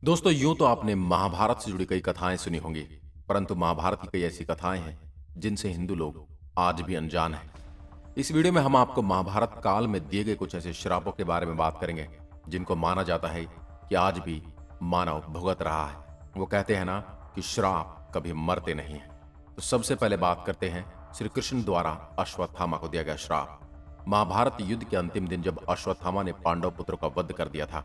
दोस्तों, यूं तो आपने महाभारत से जुड़ी कई कथाएं सुनी होंगी, परंतु महाभारत की कई ऐसी कथाएं हैं जिनसे हिंदू लोग आज भी अनजान हैं। इस वीडियो में हम आपको महाभारत काल में दिए गए कुछ ऐसे श्रापों के बारे में बात करेंगे जिनको माना जाता है कि आज भी मानव भुगत रहा है। वो कहते हैं ना कि श्राप कभी मरते नहीं हैं। तो सबसे पहले बात करते हैं श्री कृष्ण द्वारा अश्वत्थामा को दिया गया श्राप। महाभारत युद्ध के अंतिम दिन जब अश्वत्थामा ने पांडव पुत्रों का वध कर दिया था,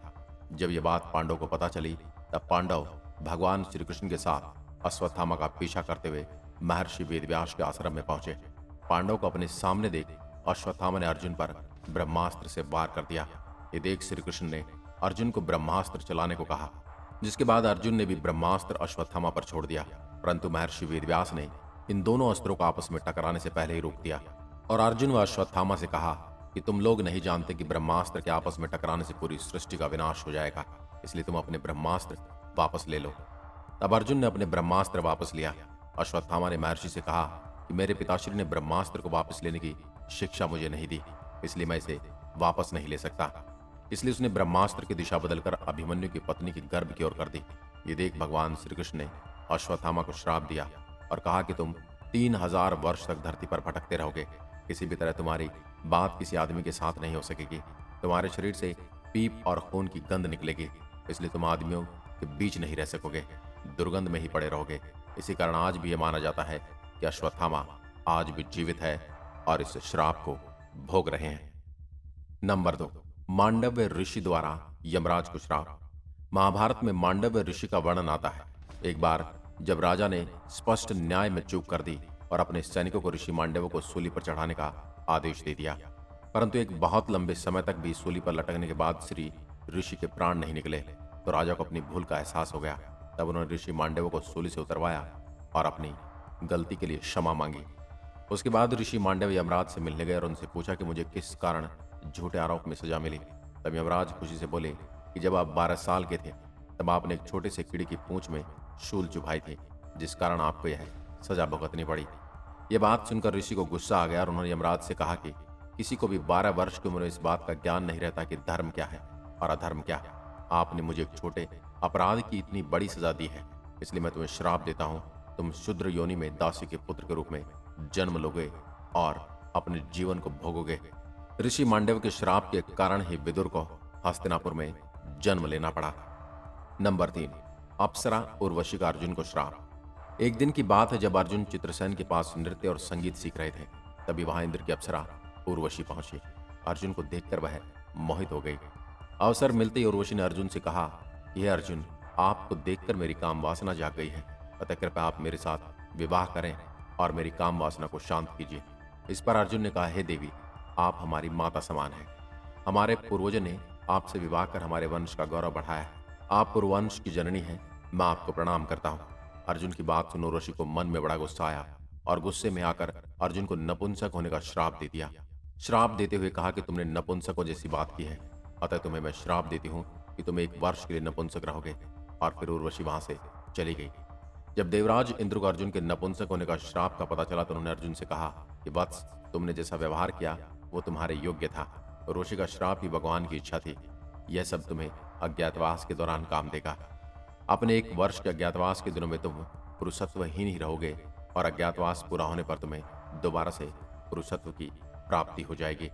जब यह बात पांडव को पता चली, तब पांडव भगवान श्री कृष्ण के साथ अश्वत्थामा का पीछा करते हुए महर्षि वेदव्यास के आश्रम में पहुंचे। पांडव को अपने सामने देख अश्वत्थामा ने अर्जुन पर ब्रह्मास्त्र से वार कर दिया। ये देख श्री कृष्ण ने अर्जुन को ब्रह्मास्त्र चलाने को कहा, जिसके बाद अर्जुन ने भी ब्रह्मास्त्र अश्वत्थामा पर छोड़ दिया। परंतु महर्षि वेदव्यास ने इन दोनों अस्त्रों को आपस में टकराने से पहले ही रोक दिया और अर्जुन व अश्वत्थामा से कहा कि तुम लोग नहीं जानते कि ब्रह्मास्त्र के आपस में टकराने से पूरी सृष्टि का विनाश हो जाएगा, इसलिए तुम अपने ब्रह्मास्त्र वापस ले लो। तब अर्जुन ने अपने ब्रह्मास्त्र वापस लिया। अश्वत्थामा ने महर्षि से कहा कि मेरे पिताश्री ने ब्रह्मास्त्र को वापस लेने की शिक्षा मुझे नहीं दी, इसलिए मैं इसे वापस नहीं ले सकता। इसलिए उसने ब्रह्मास्त्र की दिशा बदलकर अभिमन्यु की पत्नी के गर्भ की ओर कर दी। ये देख भगवान श्री कृष्ण ने अश्वत्थामा को श्राप दिया और कहा कि तुम 3000 वर्ष तक धरती पर भटकते रहोगे। किसी भी तरह तुम्हारी बात किसी आदमी के साथ नहीं हो सकेगी। तुम्हारे शरीर से पीप और खून की गंध निकलेगी, इसलिए तुम आदमियों के बीच नहीं रह सकोगे, दुर्गंध में ही पड़े रहोगे। इसी कारण आज भी यह माना जाता है कि अश्वत्थामा आज भी जीवित है और इस श्राप को भोग रहे हैं। नंबर 2, मांडव्य ऋषि द्वारा यमराज को श्राप। महाभारत में मांडव्य ऋषि का वर्णन आता है। एक बार जब राजा ने स्पष्ट न्याय में चूक कर दी और अपने सैनिकों को ऋषि मांडव्य को सूली पर चढ़ाने का आदेश दे दिया, परंतु एक बहुत लंबे समय तक भी सूली पर लटकने के बाद श्री ऋषि के प्राण नहीं निकले, तो राजा को अपनी भूल का एहसास हो गया। तब उन्होंने ऋषि मांडव्य को सूली से उतरवाया और अपनी गलती के लिए क्षमा मांगी। उसके बाद ऋषि मांडव्य यमराज से मिलने गए और उनसे पूछा कि मुझे किस कारण झूठे आरोप में सजा मिली। तब यमराज खुशी से बोले कि जब आप 12 साल के थे तब आपने एक छोटे से कीड़े की पूंछ में शूल चुभाई थी, जिस कारण आपको यह सजा भुगतनी पड़ी। यह बात सुनकर ऋषि को गुस्सा आ गया और उन्होंने यमराज से कहा कि किसी को भी 12 वर्ष की उम्र में इस बात का ज्ञान नहीं रहता कि धर्म क्या है और अधर्म क्या है। आपने मुझे एक छोटे अपराध की इतनी बड़ी सजा दी है, इसलिए मैं तुम्हें श्राप देता हूं। तुम शूद्र योनि में दासी के पुत्र के रूप में जन्म लोगे और अपने जीवन को भोगोगे। ऋषि मांडव्य के श्राप के कारण ही विदुर को हस्तिनापुर में जन्म लेना पड़ा। नंबर 3, अप्सरा उर्वशी का अर्जुन को श्राप। एक दिन की बात है जब अर्जुन चित्रसेन के पास नृत्य और संगीत सीख रहे थे, तभी वहां इंद्र की अप्सरा उर्वशी पहुंची। अर्जुन को देखकर वह मोहित हो गई। अवसर मिलते ही उर्वशी ने अर्जुन से कहा, यह अर्जुन, आपको देखकर मेरी काम वासना जाग गई है, अतः कृपया आप मेरे साथ विवाह करें और मेरी काम वासना को शांत कीजिए। इस पर अर्जुन ने कहा, हे देवी, आप हमारी माता समान हैं। हमारे पूर्वजों ने आपसे विवाह कर हमारे वंश का गौरव बढ़ाया है। आप पूर्ववंश की जननी हैं, मैं आपको प्रणाम करता हूँ। अर्जुन की बात सुन उर्वशी को मन में बड़ा गुस्सा आया और गुस्से में आकर अर्जुन को नपुंसक होने का श्राप दे दिया। श्राप देते हुए कहा कि तुमने नपुंसकों जैसी बात की है, अतः तुम्हें मैं श्राप देती हूँ कि तुम 1 वर्ष के लिए नपुंसक रहोगे। और फिर उर्वशी वहां से चली गई। जब देवराज इंद्र को अर्जुन के नपुंसक होने का श्राप का पता चला तो उन्होंने अर्जुन से कहा कि वत्स, तुमने जैसा व्यवहार किया वो तुम्हारे योग्य था। उर्वशी का श्राप ही भगवान की इच्छा थी। यह सब तुम्हें अज्ञातवास के दौरान काम देगा। अपने 1 वर्ष के अज्ञातवास के दिनों में तुम पुरुषत्वहीन ही रहोगे और अज्ञातवास पूरा होने पर तुम्हें दोबारा से पुरुषत्व की प्राप्ति हो जाएगी।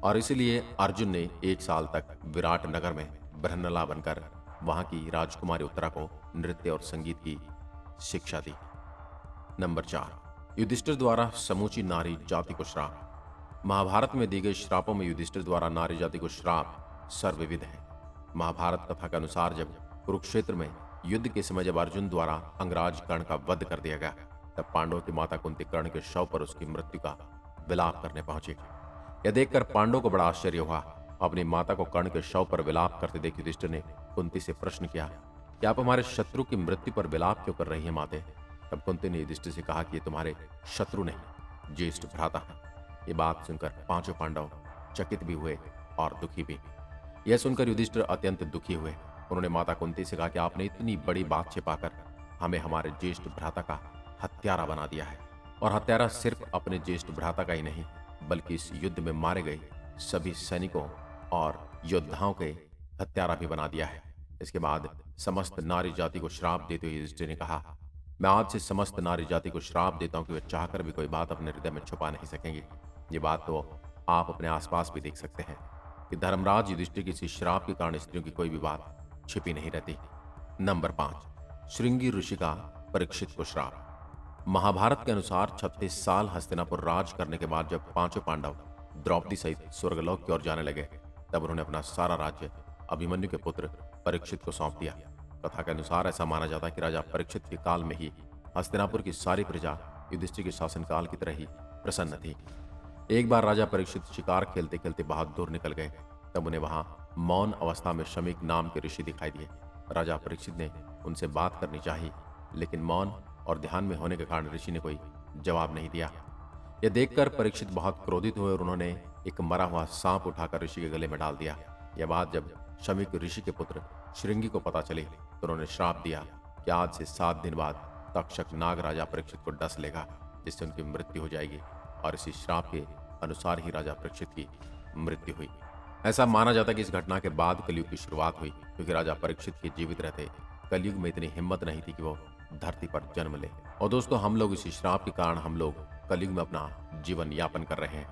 और इसीलिए अर्जुन ने 1 साल तक विराट नगर में बृहन्नला बनकर वहां की राजकुमारी उत्तरा को नृत्य और संगीत की शिक्षा दी। नंबर 4, युधिष्ठिर द्वारा समूची नारी जाति को श्राप। महाभारत में दी गई श्रापों में युधिष्ठिर द्वारा नारी जाति को श्राप सर्वविध है। महाभारत कथा के अनुसार जब कुरुक्षेत्र में युद्ध के समय जब अर्जुन द्वारा अंगराज कर्ण का वध कर दिया गया, तब पांडवों की माता कुंती कर्ण के शव पर उसकी मृत्यु का विलाप करने पहुंची। यह देखकर पांडवों को बड़ा आश्चर्य हुआ। अपनी माता को कर्ण के शव पर विलाप करते देख युधिष्ठिर ने कुंती से प्रश्न किया कि आप हमारे शत्रु की मृत्यु पर विलाप क्यों कर रही हैं माते। तब कुंती ने युधिष्ठिर से कहा कि ये तुम्हारे शत्रु नहीं, ज्येष्ठ भ्राता है। ये बात सुनकर 5 पांडव चकित भी हुए और दुखी भी। यह सुनकर युधिष्ठिर अत्यंत दुखी हुए। उन्होंने माता कुंती से कहा कि आपने इतनी बड़ी बात छिपाकर हमें हमारे ज्येष्ठ भ्राता का हत्यारा बना दिया है, और हत्यारा सिर्फ अपने ज्येष्ठ भ्राता का ही नहीं बल्कि इस युद्ध में मारे गए सभी सैनिकों और योद्धाओं के हत्यारा भी बना दिया है। इसके बाद समस्त नारी जाति को श्राप देते हुए युधिष्ठिर ने कहा, मैं आज से समस्त नारी जाति को श्राप देता हूं कि वे चाहकर भी कोई बात अपने हृदय में छुपा नहीं सकेंगे। ये बात तो आप अपने आसपास भी देख सकते हैं कि धर्मराज युधिष्ठिर के इसी श्राप के कारण स्त्रियों की कोई भी बात छिपी नहीं रहती। नंबर 5, श्रृंगी ऋषि का परीक्षित को श्राप। महाभारत के अनुसार 36 साल हस्तिनापुर राज करने के बाद जब पांचों पांडव द्रौपदी सहित स्वर्गलोक की ओर जाने लगे, तब उन्होंने अपना सारा राज्य अभिमन्यु के पुत्र परीक्षित को सौंप दिया। कथा के अनुसार ऐसा माना जाता है कि राजा परीक्षित के काल में ही हस्तिनापुर की सारी प्रजा युधिष्ठिर के शासनकाल की तरह ही प्रसन्न थी। एक बार राजा परीक्षित शिकार खेलते खेलते बहुत दूर निकल गए, तब उन्हें वहां मौन अवस्था में शमीक नाम के ऋषि दिखाई दिए। राजा परीक्षित ने उनसे बात करनी चाहिए, लेकिन मौन और ध्यान में होने के कारण ऋषि ने कोई जवाब नहीं दिया। यह देखकर परीक्षित बहुत क्रोधित हुए और उन्होंने एक मरा हुआ सांप उठाकर ऋषि के गले में डाल दिया। यह बात जब शमीक ऋषि के पुत्र श्रृंगी को पता चली तो उन्होंने श्राप दिया कि आज से 7 दिन बाद तक्षक नाग राजा परीक्षित को डस लेगा, जिससे उनकी मृत्यु हो जाएगी। और इसी श्राप के अनुसार ही राजा परीक्षित की मृत्यु हुई। ऐसा माना जाता है कि इस घटना के बाद कलयुग की शुरुआत हुई, क्योंकि राजा परीक्षित के जीवित रहते कलयुग में इतनी हिम्मत नहीं थी कि वो धरती पर जन्म ले। और दोस्तों, हम लोग इसी श्राप के कारण हम लोग कलयुग में अपना जीवन यापन कर रहे हैं।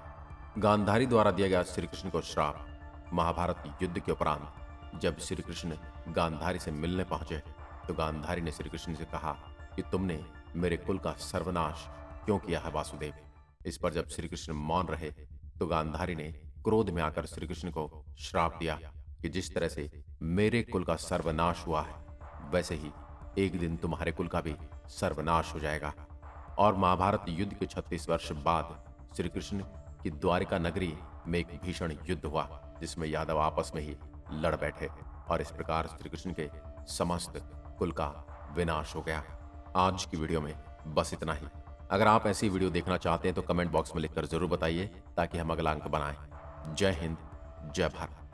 गांधारी द्वारा दिया गया श्री कृष्ण को श्राप। महाभारत युद्ध के उपरांत जब श्री कृष्ण गांधारी से मिलने पहुंचे तो गांधारी ने श्री कृष्ण से कहा कि तुमने मेरे कुल का सर्वनाश क्यों किया है वासुदेव। इस पर जब श्री कृष्ण मौन रहे तो गांधारी ने क्रोध में आकर श्री कृष्ण को श्राप दिया कि जिस तरह से मेरे कुल का सर्वनाश हुआ है, वैसे ही एक दिन तुम्हारे कुल का भी सर्वनाश हो जाएगा। और महाभारत युद्ध के 36 वर्ष बाद श्री कृष्ण की द्वारिका नगरी में एक भीषण युद्ध हुआ, जिसमें यादव आपस में ही लड़ बैठे और इस प्रकार श्री कृष्ण के समस्त कुल का विनाश हो गया। आज की वीडियो में बस इतना ही। अगर आप ऐसी वीडियो देखना चाहते हैं तो कमेंट बॉक्स में लिखकर जरूर बताइए, ताकि हम अगला अंक बनाएं। जय हिंद, जय भारत।